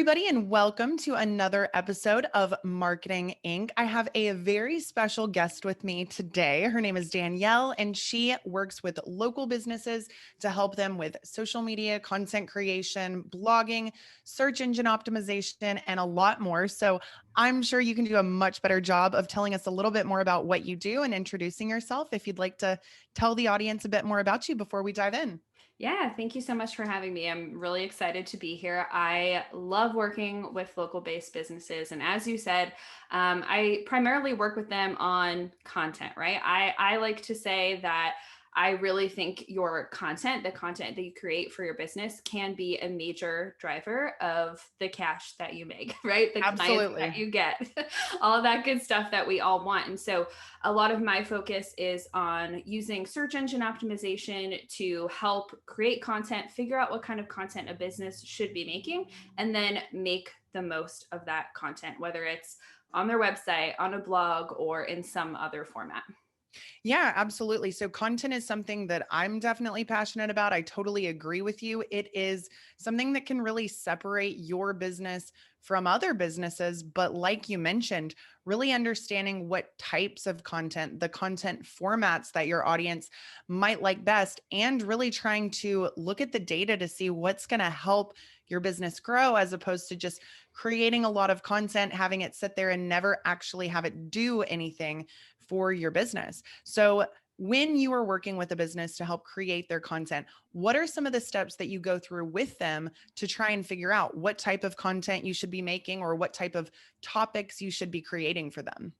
everybody, and welcome to another episode of Marketing Inc. I have a very special guest with me today. Her name is Danielle, and she works with local businesses to help them with social media, content creation, blogging, search engine optimization, and a lot more. So I'm sure you can do a much better job of telling us a little bit more about what you do and introducing yourself if you'd like to tell the audience a bit more about you before we dive in. Yeah, thank you so much for having me. I'm really excited to be here. I love working with local based businesses. And as you said, I primarily work with them on content, right? I like to say that I really think your content, the content that you create for your business, can be a major driver of the cash that you make, right? The clients that Absolutely. you get, all of that good stuff that we all want. And so a lot of my focus is on using search engine optimization to help create content, figure out what kind of content a business should be making, and then make the most of that content, whether it's on their website, on a blog, or in some other format. Yeah, absolutely. So, content is something that I'm definitely passionate about. I totally agree with you. It is something that can really separate your business from other businesses. But, like you mentioned, really understanding what types of content, the content formats that your audience might like best, and really trying to look at the data to see what's going to help your business grow as opposed to just creating a lot of content, having it sit there and never actually have it do anything for your business. So, when you are working with a business to help create their content, what are some of the steps that you go through with them to try and figure out what type of content you should be making or what type of topics you should be creating for them?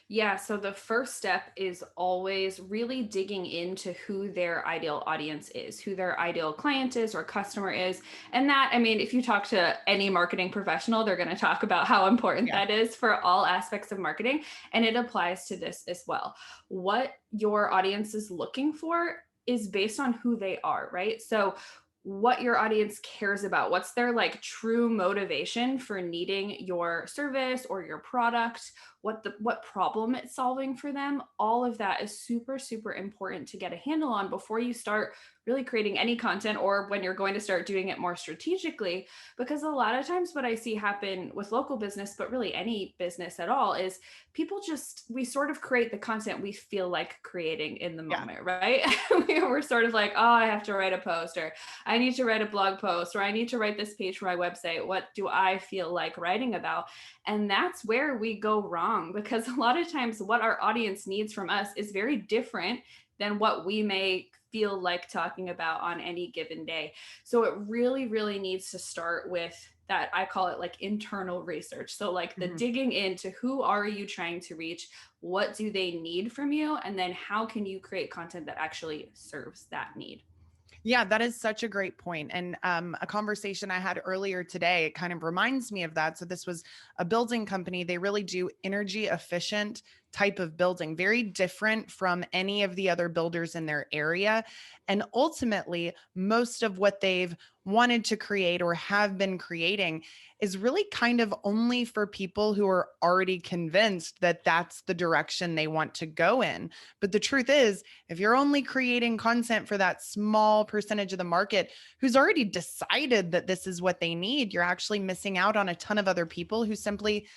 Yeah, so the first step is always really digging into who their ideal audience is, who their ideal client is or customer is. And that, I mean, if you talk to any marketing professional, they're going to talk about how important Yeah. that is for all aspects of marketing. And it applies to this as well. What your audience is looking for is based on who they are, right? So, what your audience cares about, what's their like true motivation for needing your service or your product, what problem it's solving for them. All of that is super important to get a handle on before you start really creating any content, or when you're going to start doing it more strategically. Because a lot of times what I see happen with local business, but really any business at all, is people just, we sort of create the content we feel like creating in the Yeah. moment, right? We're sort of like, oh, I have to write a post, or I need to write a blog post, or I need to write this page for my website. What do I feel like writing about? And that's where we go wrong, because a lot of times what our audience needs from us is very different than what we may feel like talking about on any given day. So it really needs to start with that. I call it like internal research. So like the Mhm. digging into who are you trying to reach? What do they need from you? And then how can you create content that actually serves that need? Yeah, that is such a great point. And a conversation I had earlier today, it kind of reminds me of that. So, this was a building company. They really do energy efficient type of building, very different from any of the other builders in their area. And ultimately, most of what they've wanted to create or have been creating is really kind of only for people who are already convinced that that's the direction they want to go in. But the truth is, if you're only creating content for that small percentage of the market who's already decided that this is what they need, you're actually missing out on a ton of other people who simply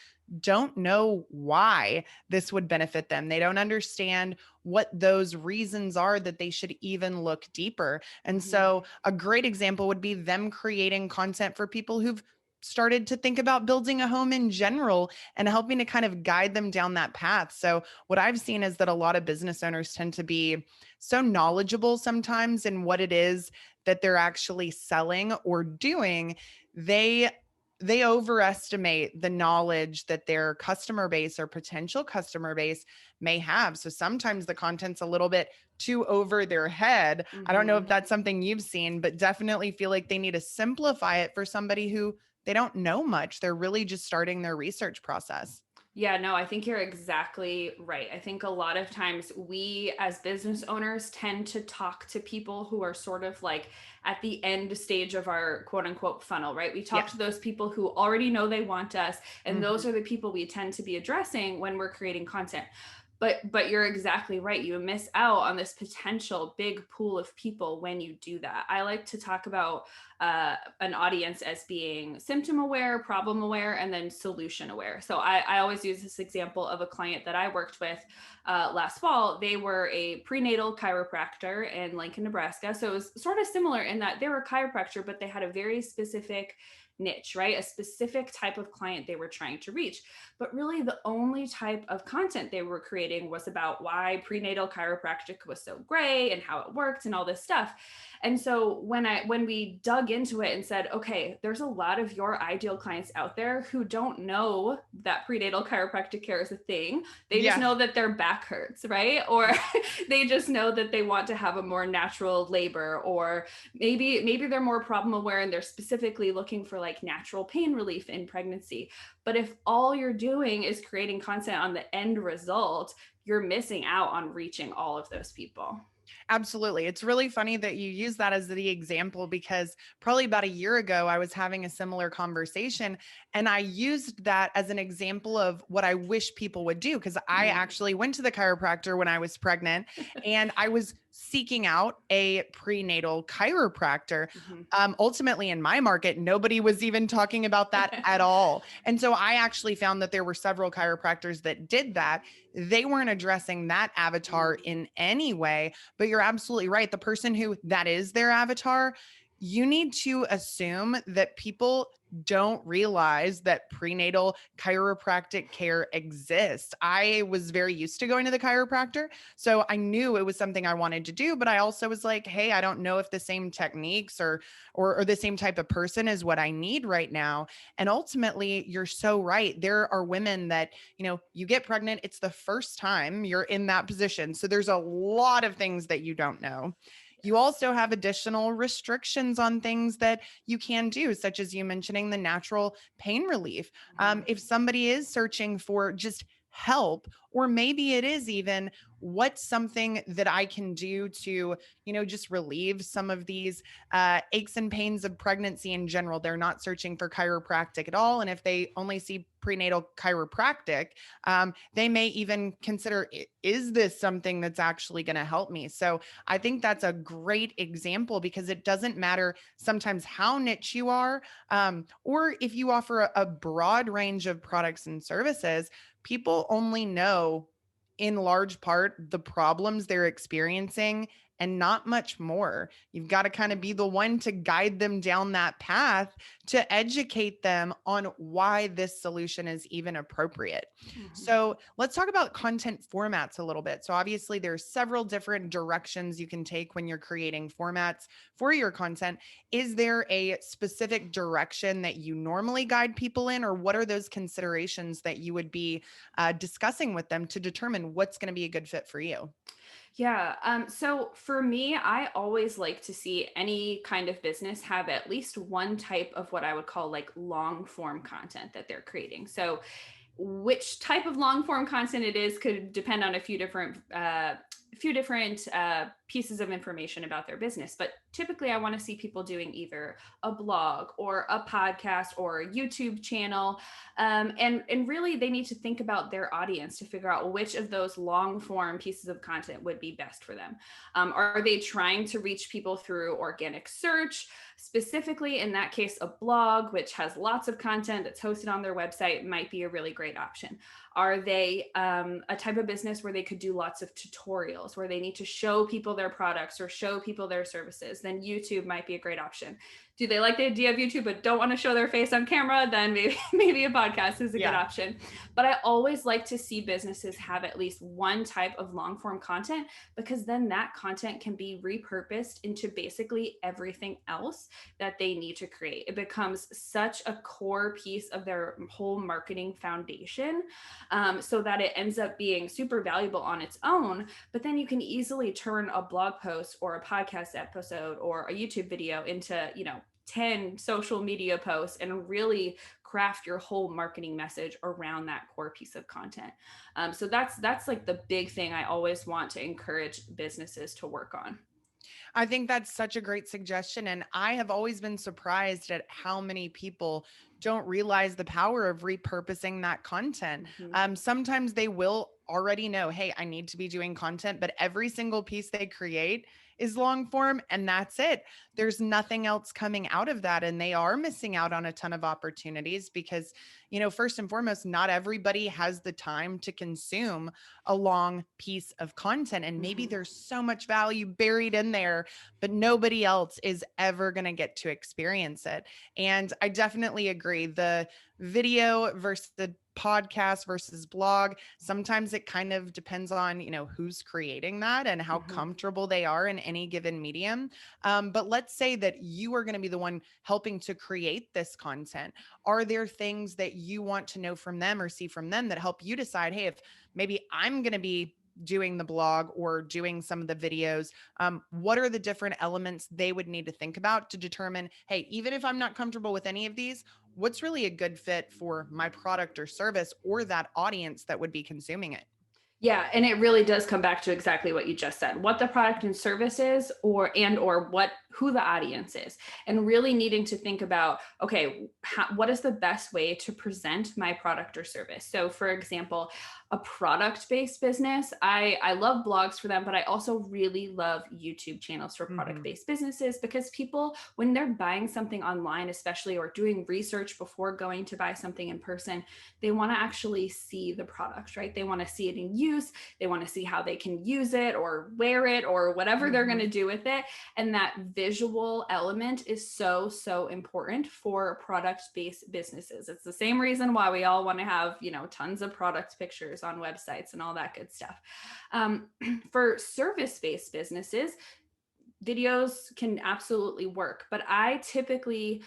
don't know why this would benefit them. They don't understand what those reasons are that they should even look deeper. And Mhm. so, a great example would be them creating content for people who've started to think about building a home in general and helping to kind of guide them down that path. So, what I've seen is that a lot of business owners tend to be so knowledgeable sometimes in what it is that they're actually selling or doing. They overestimate the knowledge that their customer base or potential customer base may have. So sometimes the content's a little bit too over their head. I don't know if Mhm. that's something you've seen, but definitely feel like they need to simplify it for somebody who they don't know much. They're really just starting their research process. Yeah, no, I think you're exactly right. I think a lot of times we as business owners tend to talk to people who are sort of like at the end stage of our quote unquote funnel, right? We talk Yeah. to those people who already know they want us, and those Mhm. are the people we tend to be addressing when we're creating content. But you're exactly right. You miss out on this potential big pool of people when you do that. I like to talk about an audience as being symptom aware, problem aware, and then solution aware. So I always use this example of a client that I worked with last fall. They were a prenatal chiropractor in Lincoln, Nebraska. So it was sort of similar in that they were a chiropractor, but they had a very specific niche, right? A specific type of client they were trying to reach. But really, the only type of content they were creating was about why prenatal chiropractic was so great and how it worked and all this stuff. And so when we dug into it and said, okay, there's a lot of your ideal clients out there who don't know that prenatal chiropractic care is a thing. They just Yeah. know that their back hurts, right? Or they just know that they want to have a more natural labor, or maybe they're more problem aware and they're specifically looking for like natural pain relief in pregnancy. But if all you're doing is creating content on the end result, you're missing out on reaching all of those people. Absolutely. It's really funny that you use that as the example because probably about a year ago, I was having a similar conversation and I used that as an example of what I wish people would do. Because I actually went to the chiropractor when I was pregnant and I was seeking out a prenatal chiropractor. Mhm. Ultimately, in my market, nobody was even talking about that at all. And so I actually found that there were several chiropractors that did that. They weren't addressing that avatar in any way, but you're absolutely right. The person who that is their avatar, you need to assume that people don't realize that prenatal chiropractic care exists. I was very used to going to the chiropractor, so I knew it was something I wanted to do, but I also was like, hey, I don't know if the same techniques or the same type of person is what I need right now. And ultimately, you're so right. There are women that, you get pregnant, it's the first time you're in that position. So there's a lot of things that you don't know. You Yes. also have additional restrictions on things that you can do, such as you mentioning the natural pain relief. Mhm. If somebody is searching for just help, or maybe it is even what's something that I can do to, just relieve some of these aches and pains of pregnancy in general. They're not searching for chiropractic at all. And if they only see prenatal chiropractic, they may even consider, is this something that's actually going to help me? So I think that's a great example because it doesn't matter sometimes how niche you are, or if you offer a broad range of products and services, people only know in large part the problems they're experiencing and not much more. You've got to kind of be the one to guide them down that path to educate them on why this solution is even appropriate. Mhm. So let's talk about content formats a little bit. So obviously there's several different directions you can take when you're creating formats for your content. Is there a specific direction that you normally guide people in, or what are those considerations that you would be discussing with them to determine what's going to be a good fit for you? Yeah. So for me, I always like to see any kind of business have at least one type of what I would call like long form content that they're creating. So which type of long form content it is could depend on a few different pieces of information about their business. But typically, I want to see people doing either a blog or a podcast or a YouTube channel, and really they need to think about their audience to figure out which of those long form pieces of content would be best for them. Are they trying to reach people through organic search? Specifically, in that case, a blog, which has lots of content that's hosted on their website, might be a really great option. Are they a type of business where they could do lots of tutorials, where they need to show people their products or show people their services? Then YouTube might be a great option. Do they like the idea of YouTube but don't want to show their face on camera? Then maybe a podcast is a good Yeah. option. But I always like to see businesses have at least one type of long form content, because then that content can be repurposed into basically everything else that they need to create. It becomes such a core piece of their whole marketing foundation, so that it ends up being super valuable on its own. But then you can easily turn a blog post or a podcast episode or a YouTube video into, 10 social media posts and really craft your whole marketing message around that core piece of content. So that's like the big thing I always want to encourage businesses to work on. I think that's such a great suggestion. And I have always been surprised at how many people don't realize the power of repurposing that content. Mhm. Sometimes they will already know, hey, I need to be doing content, but every single piece they create is long form and that's it. There's nothing else coming out of that. And they are missing out on a ton of opportunities because, first and foremost, not everybody has the time to consume a long piece of content. And maybe Mhm. there's so much value buried in there, but nobody else is ever going to get to experience it. And I definitely agree. The video versus the podcast versus blog, sometimes it kind of depends on who's creating that and how Mhm. comfortable they are in any given medium. But let's say that you are going to be the one helping to create this content. Are there things that you want to know from them or see from them that help you decide, hey, if maybe I'm going to be doing the blog or doing some of the videos, what are the different elements they would need to think about to determine, hey, even if I'm not comfortable with any of these, what's really a good fit for my product or service or that audience that would be consuming it? Yeah, and it really does come back to exactly what you just said. What the product and service is, or what who the audience is. And really needing to think about, okay, what is the best way to present my product or service? So for example, a product-based business, I love blogs for them, but I also really love YouTube channels for Mm-hmm. product-based businesses, because people, when they're buying something online, especially, or doing research before going to buy something in person, they want to actually see the product, right? They want to see it in use. They want to see how they can use it or wear it or whatever they're going Mm-hmm. to do with it. And that visual element is so, so important for product based businesses. It's the same reason why we all want to have, tons of product pictures on websites and all that good stuff. Um, for service based businesses, videos can absolutely work, but I typically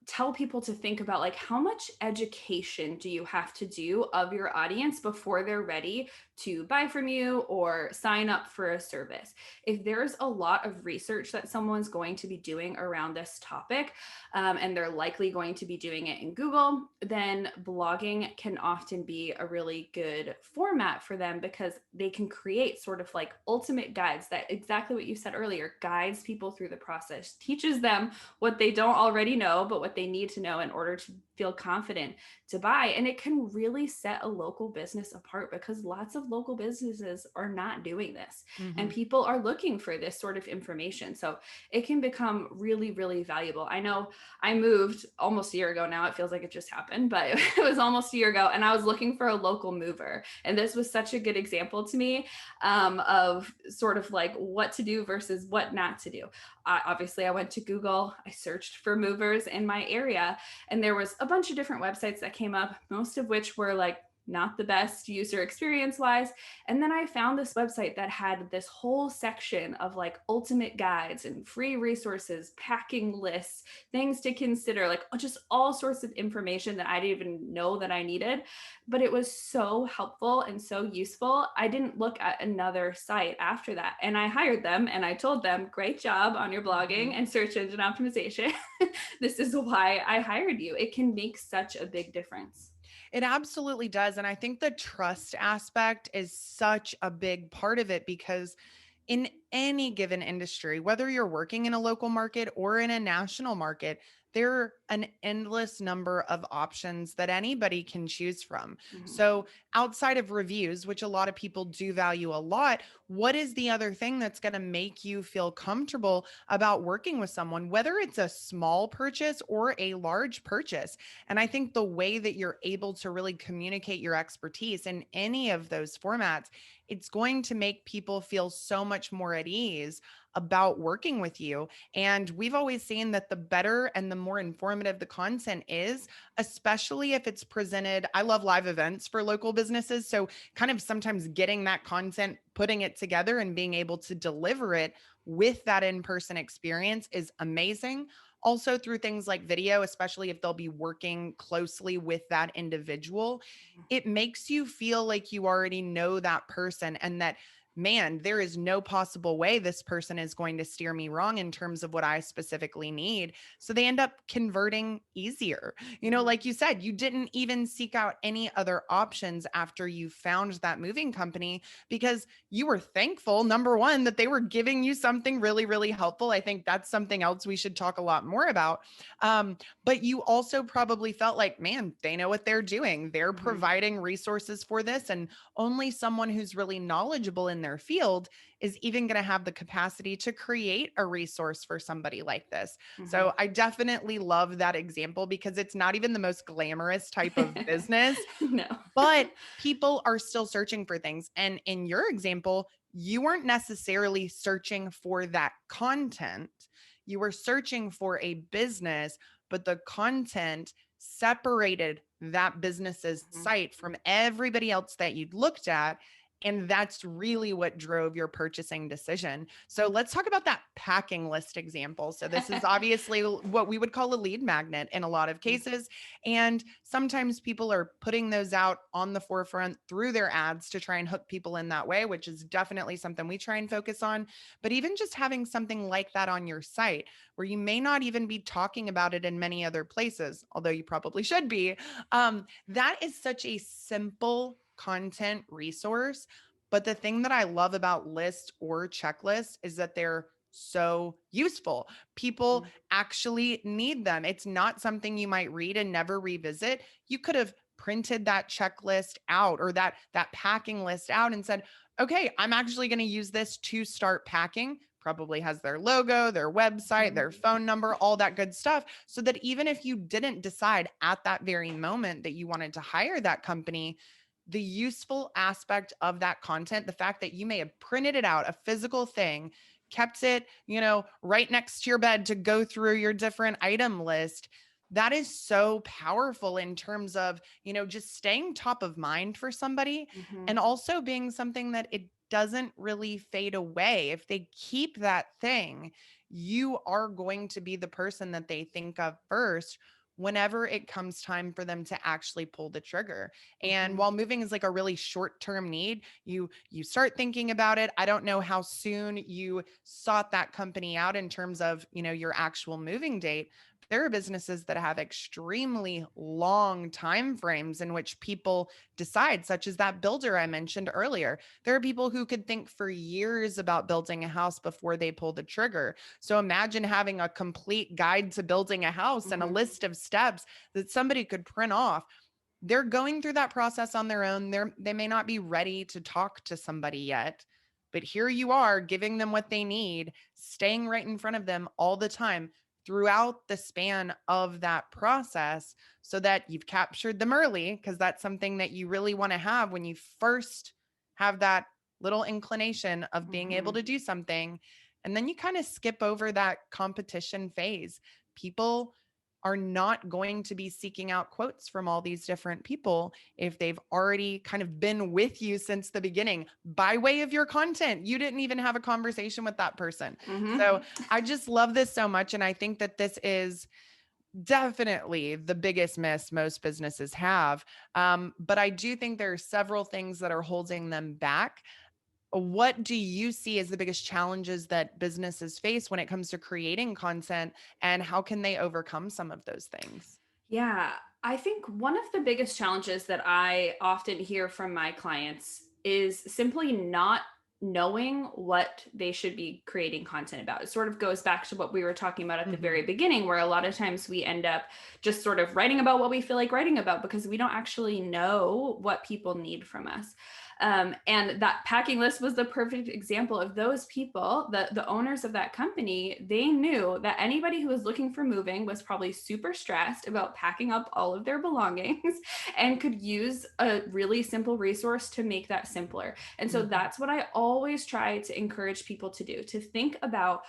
tell people to think about, like, how much education do you have to do of your audience before they're ready to buy from you or sign up for a service. If there's a lot of research that someone's going to be doing around this topic, and they're likely going to be doing it in Google, then blogging can often be a really good format for them, because they can create sort of like ultimate guides, that exactly what you said earlier, guides people through the process, teaches them what they don't already know, but what they need to know in order to feel confident to buy. And it can really set a local business apart, because lots of local businesses are not doing this. And Mm-hmm. people are looking for this sort of information. So it can become really, really valuable. I know I moved almost a year ago now. It feels like it just happened, but it was almost a year ago. And I was looking for a local mover. And this was such a good example to me, of sort of like what to do versus what not to do. Obviously, I went to Google, I searched for movers in my area, and there was a bunch of different websites that came up, most of which were like not the best user experience wise. And then I found this website that had this whole section of like ultimate guides and free resources, packing lists, things to consider, like just all sorts of information that I didn't even know that I needed. But it was so helpful and so useful. I didn't look at another site after that. And I hired them and I told them, great job on your Mm-hmm. blogging and search engine optimization. This is why I hired you. It can make such a big difference. It absolutely does. And I think the trust aspect is such a big part of it because in any given industry, whether you're working in a local market or in a national market, there are an endless number of options that anybody can choose from. Mhm. So, outside of reviews, which a lot of people do value a lot, what is the other thing that's going to make you feel comfortable about working with someone, whether it's a small purchase or a large purchase? And I think the way that you're able to really communicate your expertise in any of those formats, it's going to make people feel so much more at ease about working with you. And we've always seen that the better and the more informative the content is, especially if it's presented. I love live events for local businesses. So, kind of sometimes getting that content, putting it together, and being able to deliver it with that in person experience is amazing. Also, through things like video, especially if they'll be working closely with that individual, it makes you feel like you already know that person and that man, there is no possible way this person is going to steer me wrong in terms of what I specifically need. So they end up converting easier. Mhm. Like you said, you didn't even seek out any other options after you found that moving company because you were thankful, number one, that they were giving you something really, really helpful. I think that's something else we should talk a lot more about. But you also probably felt like, man, they know what they're doing. They're Mhm. providing resources for this. And only someone who's really knowledgeable in their field is even going to have the capacity to create a resource for somebody like this. Mhm. So I definitely love that example because it's not even the most glamorous type of business, No. but people are still searching for things. And in your example, you weren't necessarily searching for that content. You were searching for a business, but the content separated that business's Mhm. site from everybody else that you'd looked at. And that's really what drove your purchasing decision. So let's talk about that packing list example. So, this is obviously what we would call a lead magnet in a lot of cases. And sometimes people are putting those out on the forefront through their ads to try and hook people in that way, which is definitely something we try and focus on. But even just having something like that on your site, where you may not even be talking about it in many other places, although you probably should be, that is such a simple content resource. But the thing that I love about lists or checklists is that they're so useful. People Mhm. actually need them. It's not something you might read and never revisit. You could have printed that checklist out or that packing list out and said, "Okay, I'm actually going to use this to start packing." Probably has their logo, their website, Mhm. their phone number, all that good stuff, so that even if you didn't decide at that very moment that you wanted to hire that company, the useful aspect of that content, the fact that you may have printed it out, a physical thing, kept it, right next to your bed to go through your different item list. That is so powerful in terms of, just staying top of mind for somebody Mhm. and also being something that it doesn't really fade away. If they keep that thing, you are going to be the person that they think of first whenever it comes time for them to actually pull the trigger. And Mhm. while moving is like a really short-term need, you start thinking about it. I don't know how soon you sought that company out in terms of, your actual moving date. There are businesses that have extremely long time frames in which people decide, such as that builder I mentioned earlier. There are people who could think for years about building a house before they pull the trigger. So imagine having a complete guide to building a house and a Mhm. list of steps that somebody could print off. They're going through that process on their own. They may not be ready to talk to somebody yet, but here you are giving them what they need, staying right in front of them all the time throughout the span of that process, so that you've captured them early, because that's something that you really want to have when you first have that little inclination of being able Mhm. to do something. And then you kind of skip over that competition phase. People are not going to be seeking out quotes from all these different people if they've already kind of been with you since the beginning by way of your content. You didn't even have a conversation with that person. Mhm. So I just love this so much. And I think that this is definitely the biggest miss most businesses have. But I do think there are several things that are holding them back. What do you see as the biggest challenges that businesses face when it comes to creating content, and how can they overcome some of those things? Yeah, I think one of the biggest challenges that I often hear from my clients is simply not knowing what they should be creating content about. It sort of goes back to what we were talking about at the very Mhm. beginning, where a lot of times we end up just sort of writing about what we feel like writing about because we don't actually know what people need from us. And that packing list was the perfect example of those people, the owners of that company. They knew that anybody who was looking for moving was probably super stressed about packing up all of their belongings and could use a really simple resource to make that simpler. And so Mhm. that's what I always try to encourage people to do, to think about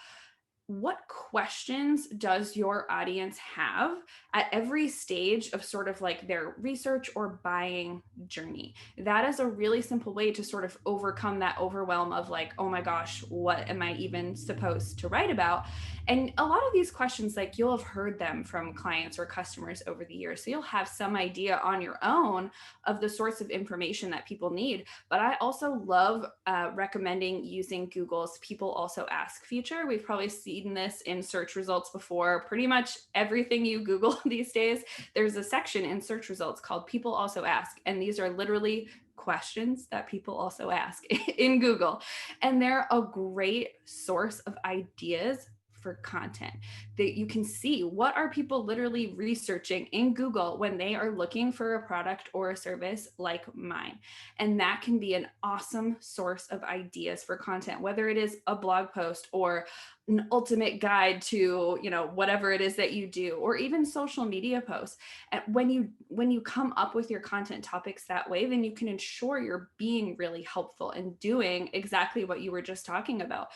what questions does your audience have at every stage of sort of like their research or buying journey? That is a really simple way to sort of overcome that overwhelm of like, oh my gosh, what am I even supposed to write about? And a lot of these questions, like you'll have heard them from clients or customers over the years. So you'll have some idea on your own of the sorts of information that people need. But I also love recommending using Google's People Also Ask feature. We've probably seen this in search results before. Pretty much everything you Google these days, there's a section in search results called People Also Ask. And these are literally questions that people also ask in Google. And they're a great source of ideas for content that you can see what are people literally researching in Google when they are looking for a product or a service like mine. And that can be an awesome source of ideas for content, whether it is a blog post or an ultimate guide to, whatever it is that you do, or even social media posts. And when you come up with your content topics that way, then you can ensure you're being really helpful and doing exactly what you were just talking about,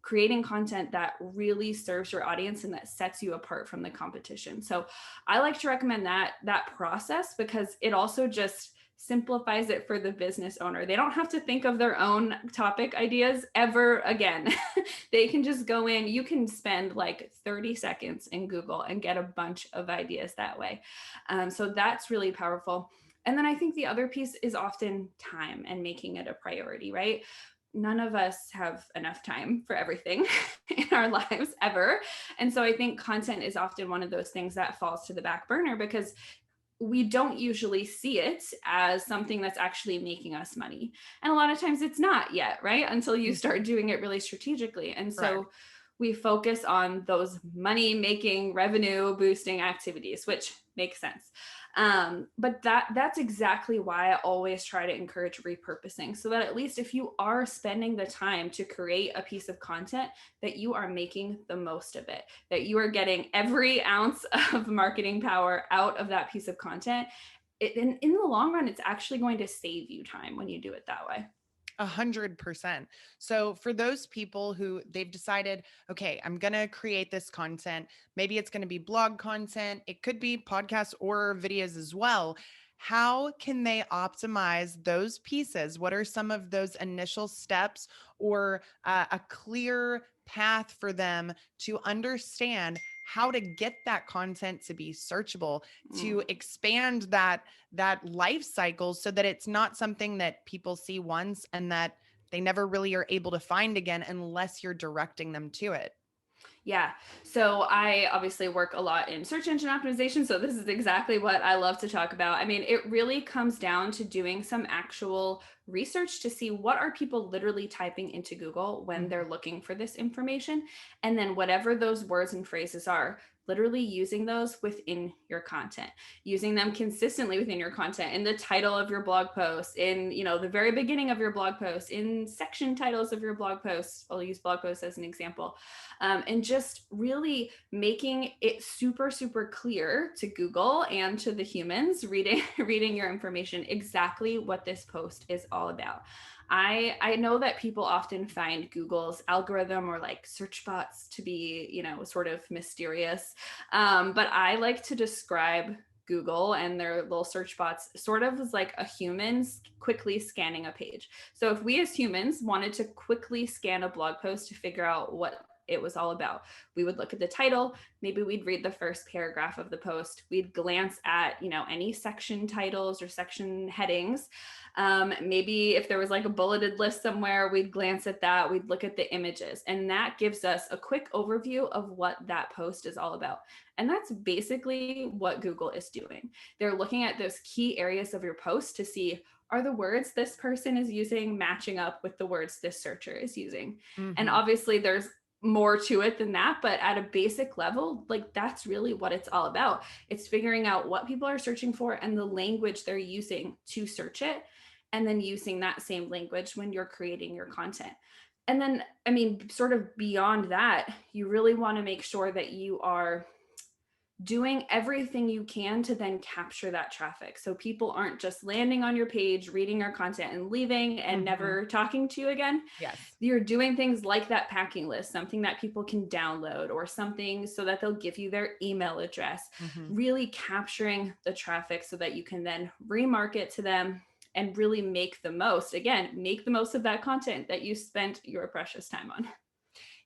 creating content that really serves your audience and that sets you apart from the competition. So I like to recommend that process because it also just simplifies it for the business owner. They don't have to think of their own topic ideas ever again. They can just go in. You can spend like 30 seconds in Google and get a bunch of ideas that way. So that's really powerful. And then I think the other piece is often time and making it a priority, right? None of us have enough time for everything in our lives ever. And so I think content is often one of those things that falls to the back burner because we don't usually see it as something that's actually making us money. And a lot of times it's not yet, right? Until you Mhm. start doing it really strategically. And Correct. so we focus on those money making, revenue boosting activities, which makes sense. But that's exactly why I always try to encourage repurposing, so that at least if you are spending the time to create a piece of content, that you are making the most of it, that you are getting every ounce of marketing power out of that piece of content. In the long run, it's actually going to save you time when you do it that way. 100%. So for those people who they've decided, okay, I'm going to create this content, maybe it's going to be blog content, it could be podcasts or videos as well. How can they optimize those pieces? What are some of those initial steps or a clear path for them to understand how to get that content to be searchable, to Mm. expand that life cycle so that it's not something that people see once and that they never really are able to find again unless you're directing them to it. Yeah. So I obviously work a lot in search engine optimization. So this is exactly what I love to talk about. I mean, it really comes down to doing some actual research to see what are people literally typing into Google when Mhm. they're looking for this information. And then whatever those words and phrases are, literally using those within your content, using them consistently within your content, in the title of your blog post, in the very beginning of your blog post, in section titles of your blog posts. I'll use blog posts as an example. And just really making it super, super clear to Google and to the humans reading reading your information exactly what this post is all about. I know that people often find Google's algorithm or like search bots to be, sort of mysterious. But I like to describe Google and their little search bots sort of as like a human quickly scanning a page. So if we as humans wanted to quickly scan a blog post to figure out what it was all about, we would look at the title, maybe we'd read the first paragraph of the post, we'd glance at any section titles or section headings. Maybe if there was like a bulleted list somewhere, we'd glance at that, we'd look at the images, and that gives us a quick overview of what that post is all about. And that's basically what Google is doing. They're looking at those key areas of your post to see, are the words this person is using matching up with the words this searcher is using? And Mhm. obviously there's more to it than that, but at a basic level, like that's really what it's all about. It's figuring out what people are searching for and the language they're using to search it, and then using that same language when you're creating your content. And then, I mean, sort of beyond that, you really want to make sure that you are doing everything you can to then capture that traffic. So people aren't just landing on your page, reading your content and leaving and Mhm. never talking to you again. Yes. You're doing things like that packing list, something that people can download or something so that they'll give you their email address, Mhm. really capturing the traffic so that you can then remarket to them and really make the most, again, make the most of that content that you spent your precious time on.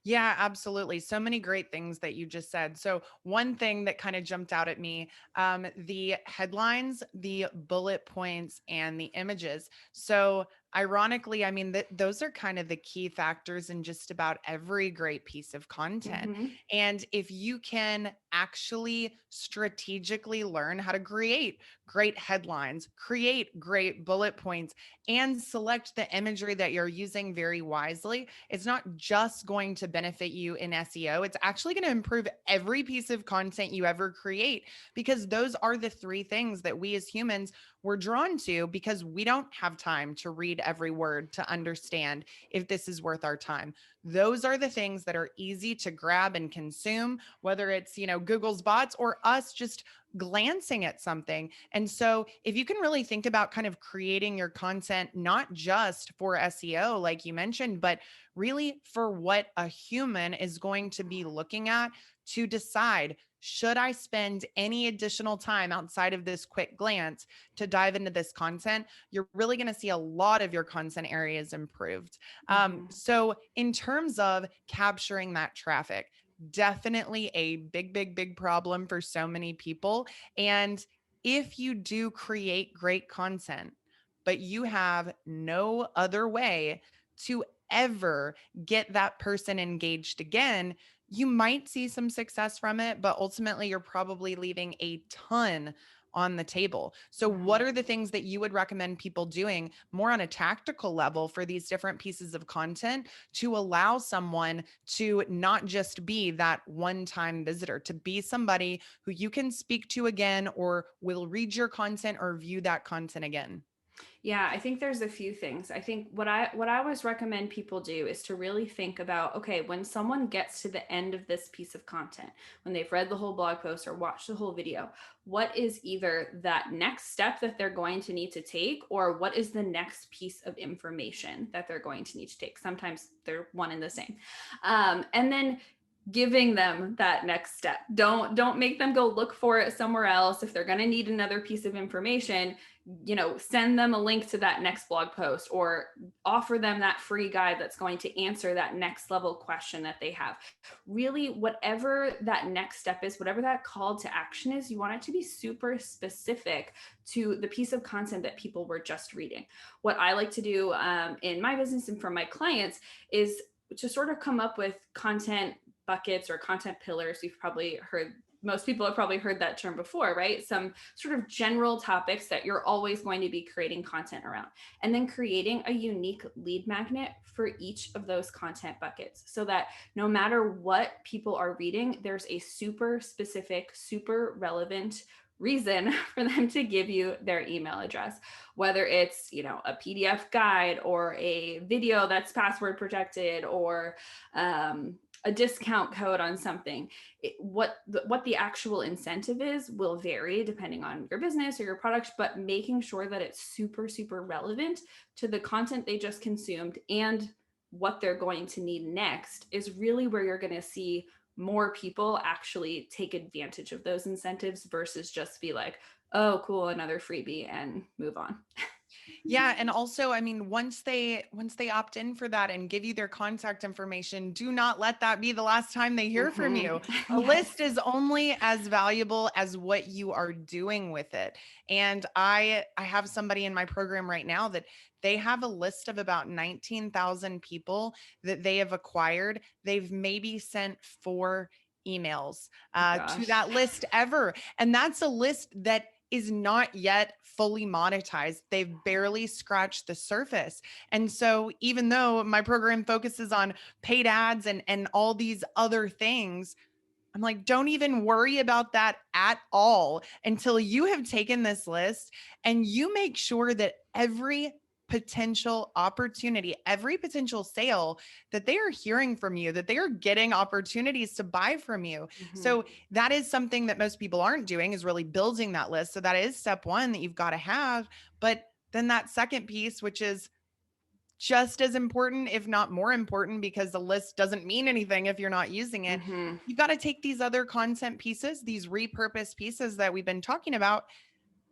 Yeah, absolutely. So many great things that you just said. So, one thing that kind of jumped out at me, the headlines, the bullet points, and the images. So, ironically, I mean, those are kind of the key factors in just about every great piece of content. Mm-hmm. And if you can actually strategically learn how to create great headlines, create great bullet points, and select the imagery that you're using very wisely, it's not just going to benefit you in SEO, it's actually going to improve every piece of content you ever create, because those are the three things that we as humans were drawn to, because we don't have time to read every word to understand if this is worth our time. Those are the things that are easy to grab and consume, whether it's, Google's bots or us just glancing at something. And so, if you can really think about kind of creating your content, not just for SEO, like you mentioned, but really for what a human is going to be looking at to decide, should I spend any additional time outside of this quick glance to dive into this content, you're really going to see a lot of your content areas improved. Mm-hmm. So, in terms of capturing that traffic, definitely a big, big, big problem for so many people. And if you do create great content, but you have no other way to ever get that person engaged again, you might see some success from it, but ultimately you're probably leaving a ton on the table. So, Mm-hmm. what are the things that you would recommend people doing more on a tactical level for these different pieces of content to allow someone to not just be that one time visitor, to be somebody who you can speak to again or will read your content or view that content again? Yeah, I think there's a few things. I think what I always recommend people do is to really think about, okay, when someone gets to the end of this piece of content, when they've read the whole blog post or watched the whole video, what is either that next step that they're going to need to take, or what is the next piece of information that they're going to need to take? Sometimes they're one and the same. And then giving them that next step. Don't make them go look for it somewhere else. If they're going to need another piece of information, send them a link to that next blog post or offer them that free guide that's going to answer that next level question that they have. Really, whatever that next step is, whatever that call to action is, you want it to be super specific to the piece of content that people were just reading. What I like to do in my business and for my clients is to sort of come up with content buckets or content pillars. You've probably heard, most people have probably heard that term before, right? Some sort of general topics that you're always going to be creating content around, and then creating a unique lead magnet for each of those content buckets so that no matter what people are reading, there's a super specific, super relevant reason for them to give you their email address, whether it's a PDF guide or a video that's password protected or a discount code on something. What the actual incentive is will vary depending on your business or your product, but making sure that it's super super relevant to the content they just consumed and what they're going to need next is really where you're going to see more people actually take advantage of those incentives versus just be like, oh cool, another freebie, and move on. Yeah, and also, I mean, once they opt in for that and give you their contact information, do not let that be the last time they hear from Mm-hmm. you. A Yes. list is only as valuable as what you are doing with it. And I have somebody in my program right now that they have a list of about 19,000 people that they have acquired. They've maybe sent 4 emails to Gosh. that list ever. And that's a list that is not yet fully monetized. They've barely scratched the surface. And so, even though my program focuses on paid ads and all these other things, I'm like, don't even worry about that at all until you have taken this list and you make sure that every potential opportunity, every potential sale that they are hearing from you, that they are getting opportunities to buy from you. Mhm. So that is something that most people aren't doing, is really building that list. So that is step one that you've got to have. But then that second piece, which is just as important, if not more important, because the list doesn't mean anything if you're not using it. Mhm. You've got to take these other content pieces, these repurposed pieces that we've been talking about,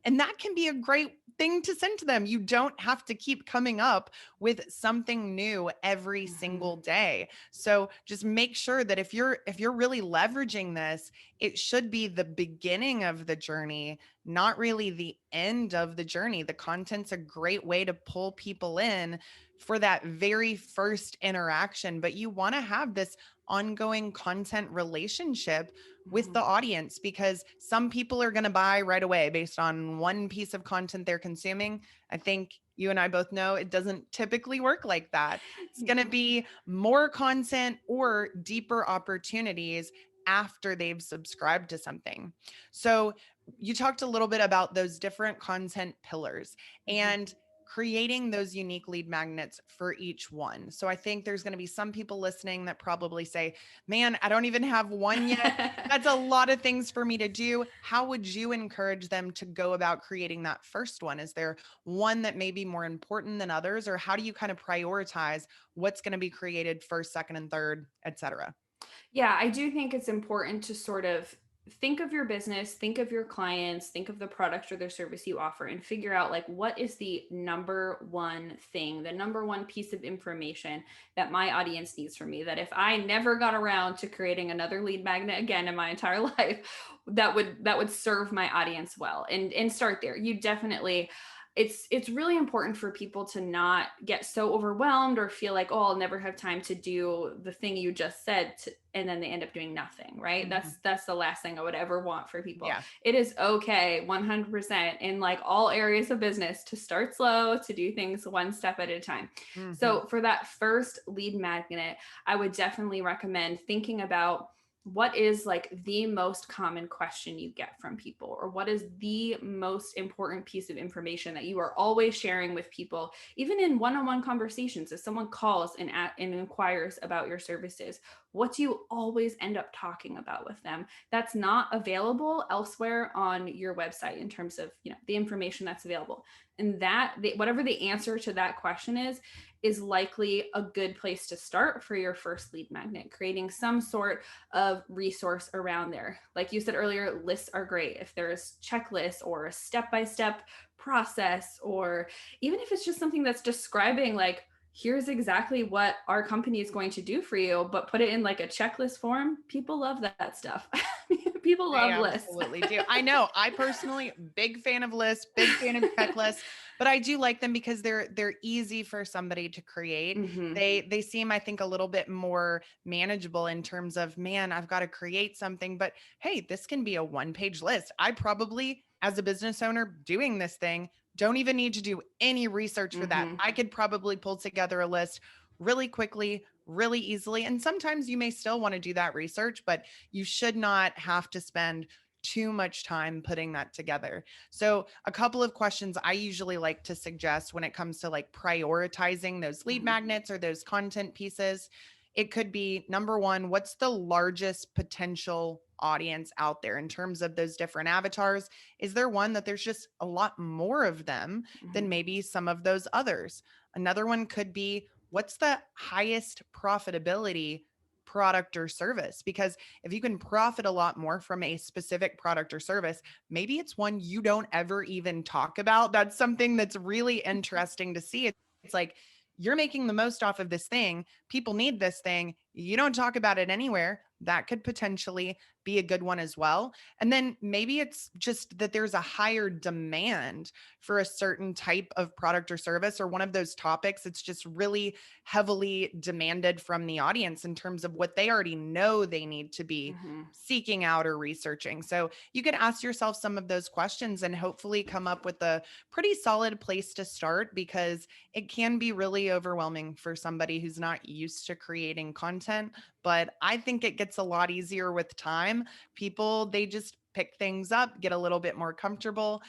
and that can be a great thing to send to them. You don't have to keep coming up with something new every Mhm. single day. So just make sure that if you're really leveraging this, it should be the beginning of the journey, not really the end of the journey. The content's a great way to pull people in for that very first interaction, but you want to have this ongoing content relationship with Mhm. the audience, because some people are going to buy right away based on one piece of content they're consuming. I think you and I both know it doesn't typically work like that. It's going to No. be more content or deeper opportunities after they've subscribed to something. So, you talked a little bit about those different content pillars Mhm. and creating those unique lead magnets for each one. So, I think there's going to be some people listening that probably say, "Man, I don't even have one yet. That's a lot of things for me to do." How would you encourage them to go about creating that first one? Is there one that may be more important than others, or how do you kind of prioritize what's going to be created first, second, and third, et cetera? Yeah, I do think it's important to sort of think of your business, think of your clients, think of the product or their service you offer, and figure out like what is the number one thing, the number one piece of information that my audience needs from me. That if I never got around to creating another lead magnet again in my entire life, that would serve my audience well. And start there. You definitely, it's really important for people to not get so overwhelmed or feel like, oh, I'll never have time to do the thing you just said, and then they end up doing nothing, right? Mhm. That's the last thing I would ever want for people. Yeah. It is okay 100% in like all areas of business to start slow, to do things one step at a time. Mhm. So for that first lead magnet, I would definitely recommend thinking about what is like the most common question you get from people, or what is the most important piece of information that you are always sharing with people, even in one-on-one conversations. If someone calls and inquires about your services, what do you always end up talking about with them that's not available elsewhere on your website in terms of, the information that's available? And whatever the answer to that question is likely a good place to start for your first lead magnet, creating some sort of resource around there. Like you said earlier, lists are great. If there's checklists or a step-by-step process, or even if it's just something that's describing like, here's exactly what our company is going to do for you, but put it in like a checklist form. People love that stuff. People They love lists. absolutely do. I know. I personally, big fan of lists, big fan of checklists, but I do like them because they're easy for somebody to create. Hmm. They seem, I think, a little bit more manageable in terms of, man, I've got to create something, but hey, this can be a one-page list. I probably, as a business owner doing this thing, don't even need to do any research for that. Hmm. I could probably pull together a list really quickly, really easily. And sometimes you may still want to do that research, but you should not have to spend too much time putting that together. So, a couple of questions I usually like to suggest when it comes to like prioritizing those lead Hmm. magnets or those content pieces. It could be number one, what's the largest potential audience out there in terms of those different avatars? Is there one that there's just a lot more of them than Hmm. maybe some of those others? Another one could be, what's the highest profitability product or service? Because if you can profit a lot more from a specific product or service, maybe it's one you don't ever even talk about. That's something that's really interesting to see. It's like, you're making the most off of this thing. People need this thing. You don't talk about it anywhere. That could potentially be a good one as well. And then maybe it's just that there's a higher demand for a certain type of product or service, or one of those topics. It's just really heavily demanded from the audience in terms of what they already know they need to be Hmm. seeking out or researching. So you could ask yourself some of those questions and hopefully come up with a pretty solid place to start, because it can be really overwhelming for somebody who's not used to creating content. But I think it gets a lot easier with time. time, people, they just pick things up, get a little bit more comfortable.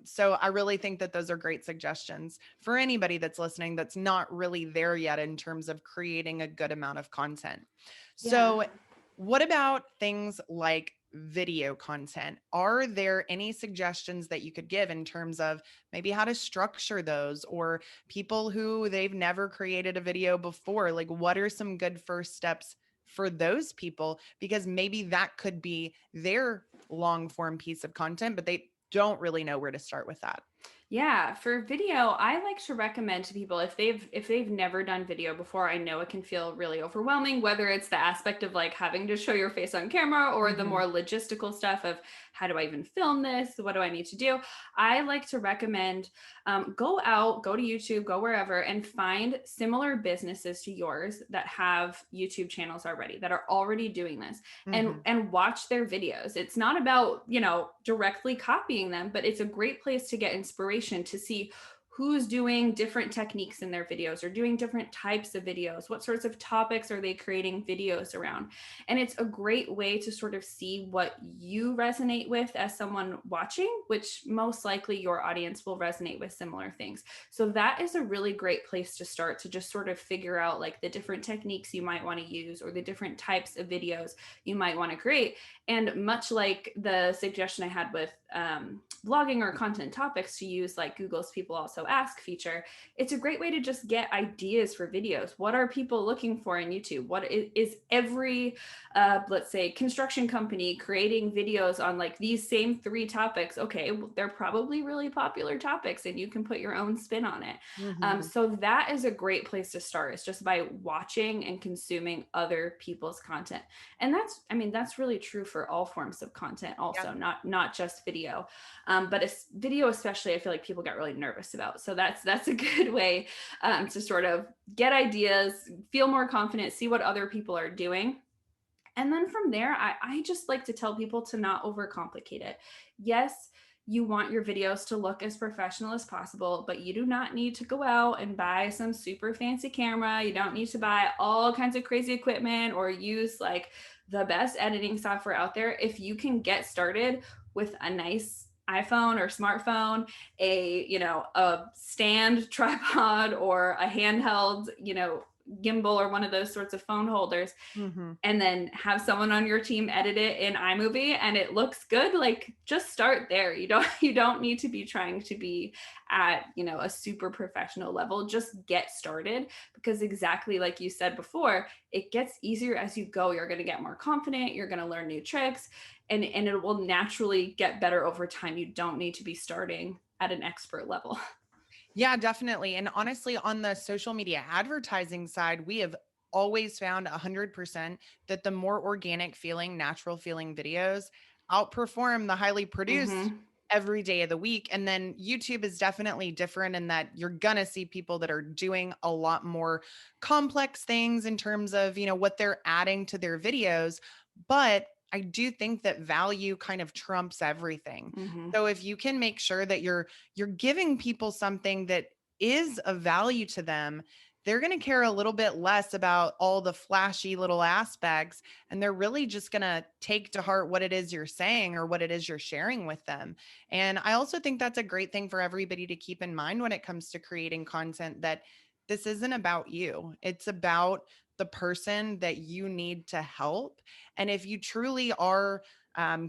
So I really think that those are great suggestions for anybody that's listening that's not really there yet in terms of creating a good amount of content. Yeah. So, what about things like video content? Are there any suggestions that you could give in terms of maybe how to structure those, or people who they've never created a video before? Like, what are some good first steps for those people? Because maybe that could be their long form piece of content, but they don't really know where to start with that. Yeah, for video, I like to recommend to people if they've never done video before, I know it can feel really overwhelming, whether it's the aspect of like having to show your face on camera or the Hmm. more logistical stuff of how do I even film this? What do I need to do? I like to recommend go out, go to YouTube, go wherever, and find similar businesses to yours that have YouTube channels already, that are already doing this, Hmm. and watch their videos. It's not about, directly copying them, but it's a great place to get inspiration to see who's doing different techniques in their videos or doing different types of videos. What sorts of topics are they creating videos around? And it's a great way to sort of see what you resonate with as someone watching, which most likely your audience will resonate with similar things. So that is a really great place to start, to just sort of figure out like the different techniques you might want to use or the different types of videos you might want to create. And much like the suggestion I had with blogging or content topics, to use like Google's People Also Ask feature, it's a great way to just get ideas for videos. What are people looking for in YouTube? What is every, let's say, construction company creating videos on like these same three topics? Okay, well, they're probably really popular topics and you can put your own spin on it. Hmm. So that is a great place to start. It's just by watching and consuming other people's content. And that's really true for all forms of content Yeah. also, not just video. But it's video especially, I feel like people get really nervous about. So that's a good way to sort of get ideas, feel more confident, see what other people are doing. And then from there, I just like to tell people to not overcomplicate it. Yes, you want your videos to look as professional as possible, but you do not need to go out and buy some super fancy camera. You don't need to buy all kinds of crazy equipment or use like the best editing software out there. If you can get started with a nice iPhone or smartphone, a stand tripod or a handheld, gimbal or one of those sorts of phone holders, Hmm. and then have someone on your team edit it in iMovie and it looks good, like just start there. You don't need to be trying to be at, a super professional level. Just get started, because exactly like you said before, it gets easier as you go. You're going to get more confident, you're going to learn new tricks, and it will naturally get better over time. You don't need to be starting at an expert level. Yeah, definitely. And honestly, on the social media advertising side, we have always found 100% that the more organic feeling, natural feeling videos outperform the highly produced Mm-hmm. every day of the week. And then YouTube is definitely different in that you're going to see people that are doing a lot more complex things in terms of, what they're adding to their videos. But I do think that value kind of trumps everything. Mm-hmm. So if you can make sure that you're giving people something that is of value to them, they're going to care a little bit less about all the flashy little aspects. And they're really just going to take to heart what it is you're saying or what it is you're sharing with them. And I also think that's a great thing for everybody to keep in mind when it comes to creating content, that this isn't about you. It's about the person that you need to help. And if you truly are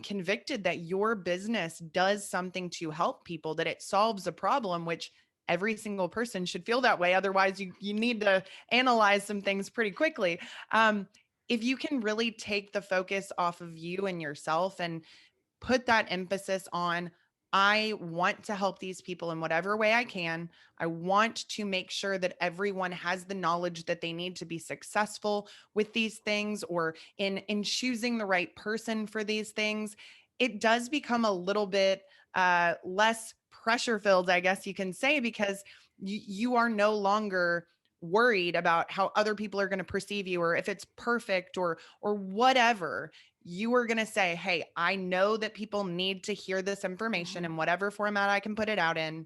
convicted that your business does something to help people, that it solves a problem, which every single person should feel that way. Otherwise, you need to analyze some things pretty quickly. Um, if you can really take the focus off of you and yourself and put that emphasis on, I want to help these people in whatever way I can. I want to make sure that everyone has the knowledge that they need to be successful with these things, or in choosing the right person for these things. It does become a little bit less pressure filled, I guess you can say, because you are no longer worried about how other people are going to perceive you, or if it's perfect, or whatever. You are going to say, hey, I know that people need to hear this information Mm-hmm. in whatever format I can put it out in.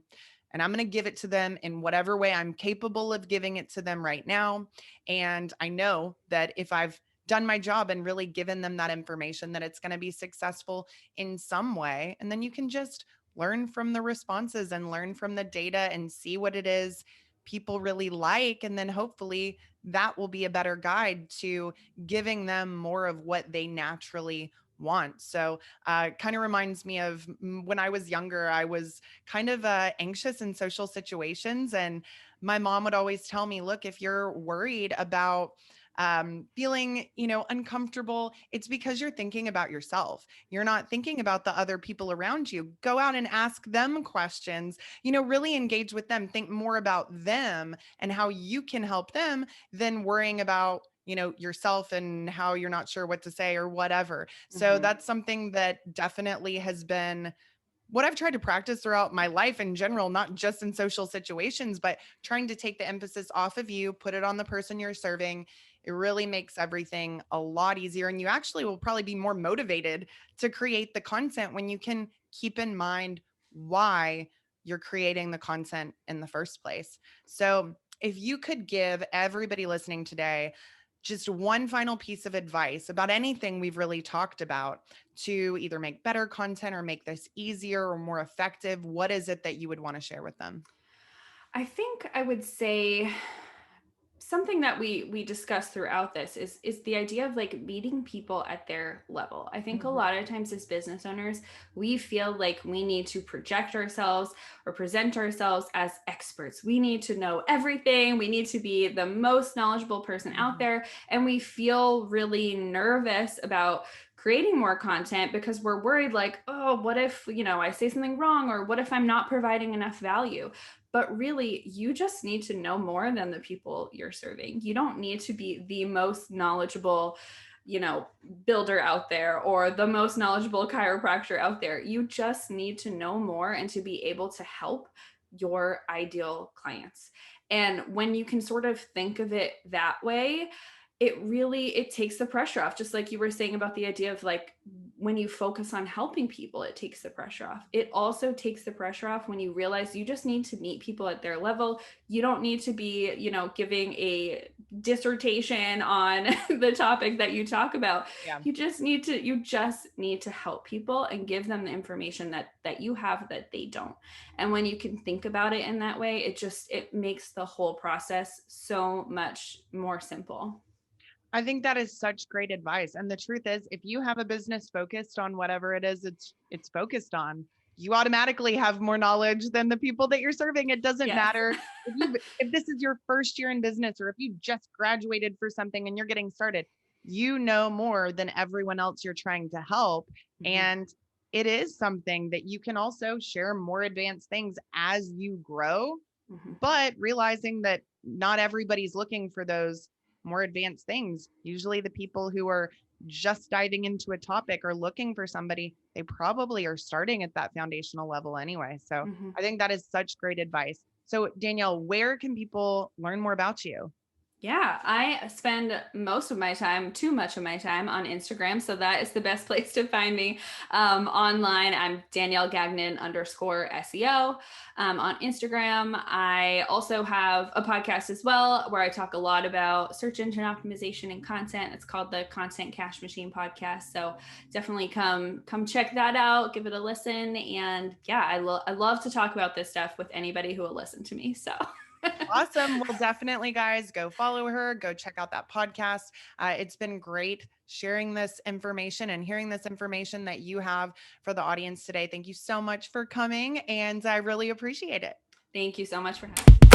And I'm going to give it to them in whatever way I'm capable of giving it to them right now. And I know that if I've done my job and really given them that information that it's going to be successful in some way. And then you can just learn from the responses and learn from the data and see what it is people really like. And then hopefully that will be a better guide to giving them more of what they naturally want. So kind of reminds me of when I was younger, I was kind of anxious in social situations. And my mom would always tell me, look, if you're worried about feeling, uncomfortable, it's because you're thinking about yourself. You're not thinking about the other people around you. Go out and ask them questions, really engage with them, think more about them and how you can help them than worrying about yourself and how you're not sure what to say or whatever. So Mhm. that's something that definitely has been what I've tried to practice throughout my life in general, not just in social situations, but trying to take the emphasis off of you, put it on the person you're serving. It really makes everything a lot easier. And you actually will probably be more motivated to create the content when you can keep in mind why you're creating the content in the first place. So, if you could give everybody listening today just one final piece of advice about anything we've really talked about to either make better content or make this easier or more effective, what is it that you would want to share with them? I think I would say something that we discuss throughout this is the idea of like meeting people at their level. I think a Mhm. lot of times as business owners, we feel like we need to project ourselves or present ourselves as experts. We need to know everything. We need to be the most knowledgeable person out Mhm. there, and we feel really nervous about creating more content because we're worried like, oh, what if, I say something wrong, or what if I'm not providing enough value? But really, you just need to know more than the people you're serving. You don't need to be the most knowledgeable, you know, builder out there or the most knowledgeable chiropractor out there. You just need to know more and to be able to help your ideal clients. And when you can sort of think of it that way, it takes the pressure off, just like you were saying about the idea of like when you focus on helping people, it takes the pressure off. It also takes the pressure off when you realize you just need to meet people at their level. You don't need to be, giving a dissertation on the topic that you talk about. Yeah. You just need to help people and give them the information that you have that they don't. And when you can think about it in that way, it makes the whole process so much more simple. I think that is such great advice. And the truth is, if you have a business focused on whatever it is it's focused on, you automatically have more knowledge than the people that you're serving. It doesn't Yes. matter if this is your first year in business or if you just graduated for something and you're getting started, you know more than everyone else you're trying to help. Mhm. And it is something that you can also share more advanced things as you grow, Mhm. but realizing that not everybody's looking for those more advanced things. Usually the people who are just diving into a topic or looking for somebody, they probably are starting at that foundational level anyway. So Mhm. I think that is such great advice. So Danielle, where can people learn more about you? Yeah, I spend most of my time, too much of my time, on Instagram. So that is the best place to find me online. I'm Danielle Gagnon _ SEO on Instagram. I also have a podcast as well where I talk a lot about search engine optimization and content. It's called the Content Cash Machine Podcast. So definitely come check that out, give it a listen. And yeah, I love to talk about this stuff with anybody who will listen to me. So. Awesome. Well, definitely, guys, go follow her, go check out that podcast. It's been great sharing this information and hearing this information that you have for the audience today. Thank you so much for coming, and I really appreciate it. Thank you so much for having me.